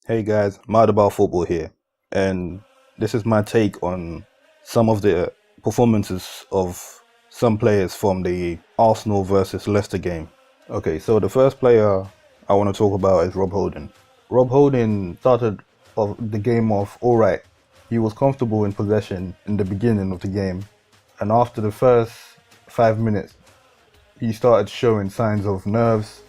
Hey guys, Mad About Football here, and this is my take on some of the performances of some players from the Arsenal versus Leicester game. Okay, so the first player I want to talk about is Rob Holidng. Rob Holidng started of the game off alright. He was comfortable in possession in the beginning of the game, and after the first 5 minutes, he started showing signs of nerves,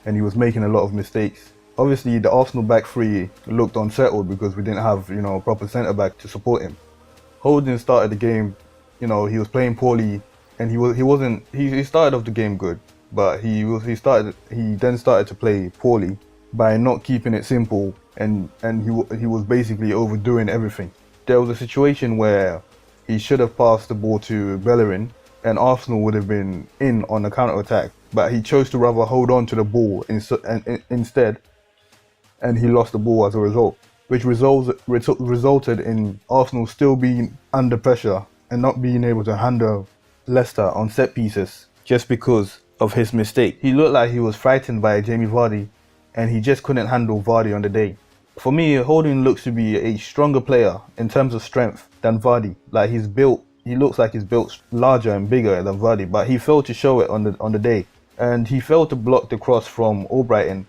and he was making a lot of mistakes. Obviously, the Arsenal back three looked unsettled because we didn't have, a proper centre back to support him. Holden started the game, he was playing poorly, and he started off the game good, but he then started to play poorly by not keeping it simple, and he was basically overdoing everything. There was a situation where he should have passed the ball to Bellerin, and Arsenal would have been in on the counter attack, but he chose to rather hold on to the ball instead, and he lost the ball as a result, which resulted in Arsenal still being under pressure and not being able to handle Leicester on set pieces just because of his mistake. He looked like he was frightened by Jamie Vardy, and he just couldn't handle Vardy on the day. For me, Holding looks to be a stronger player in terms of strength than Vardy. He looks like he's built larger and bigger than Vardy, but he failed to show it on the day, and he failed to block the cross from Albrighton.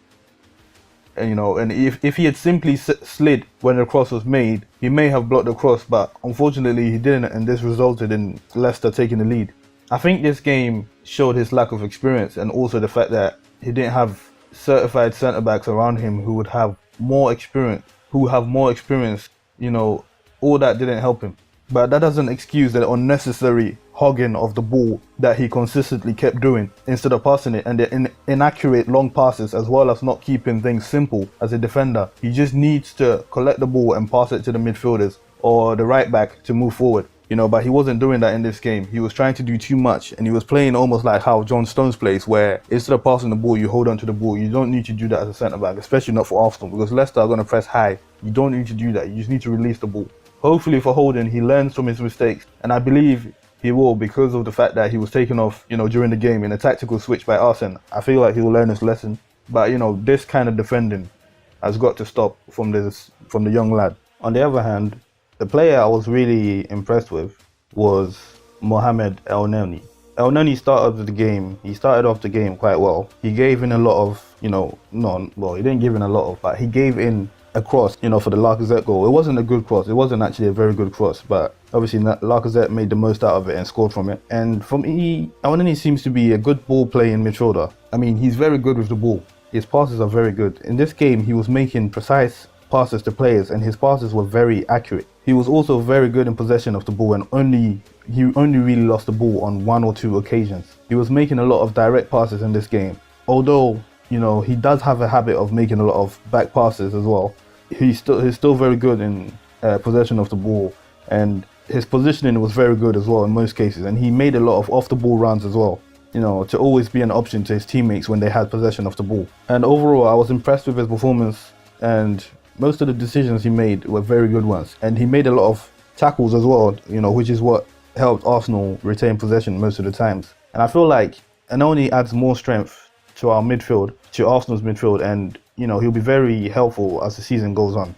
And if he had simply slid when the cross was made, he may have blocked the cross, but unfortunately he didn't, and this resulted in Leicester taking the lead. I think this game showed his lack of experience, and also the fact that he didn't have certified centre-backs around him who have more experience. All that didn't help him. But that doesn't excuse the unnecessary hogging of the ball that he consistently kept doing instead of passing it, and the inaccurate long passes, as well as not keeping things simple as a defender. He just needs to collect the ball and pass it to the midfielders or the right back to move forward. But he wasn't doing that in this game. He was trying to do too much, and he was playing almost like how John Stones plays, where instead of passing the ball, you hold on to the ball. You don't need to do that as a centre-back, especially not for Arsenal, because Leicester are going to press high. You don't need to do that. You just need to release the ball. Hopefully for Holden, he learns from his mistakes, and I believe he will, because of the fact that he was taken off, during the game in a tactical switch by Arsene. I feel like he will learn his lesson. But this kind of defending has got to stop from the young lad. On the other hand, the player I was really impressed with was Mohamed Elneny. Elneny He started off the game quite well. He gave in a lot of, he didn't give in a lot of, but he gave in a cross, for the Lacazette goal. It wasn't a good cross. It wasn't actually a very good cross, but obviously Lacazette made the most out of it and scored from it. And for me, Elneny seems to be a good ball playing midfielder. I mean, he's very good with the ball. His passes are very good. In this game, he was making precise passes to players, and his passes were very accurate. He was also very good in possession of the ball, and he only really lost the ball on 1 or 2 occasions. He was making a lot of direct passes in this game. Although, he does have a habit of making a lot of back passes as well. He's still very good in possession of the ball, and his positioning was very good as well in most cases, and he made a lot of off-the-ball runs as well, to always be an option to his teammates when they had possession of the ball. And overall, I was impressed with his performance, and most of the decisions he made were very good ones, and he made a lot of tackles as well, which is what helped Arsenal retain possession most of the times. And I feel like Elneny adds more strength to our midfield, to Arsenal's midfield, and he'll be very helpful as the season goes on.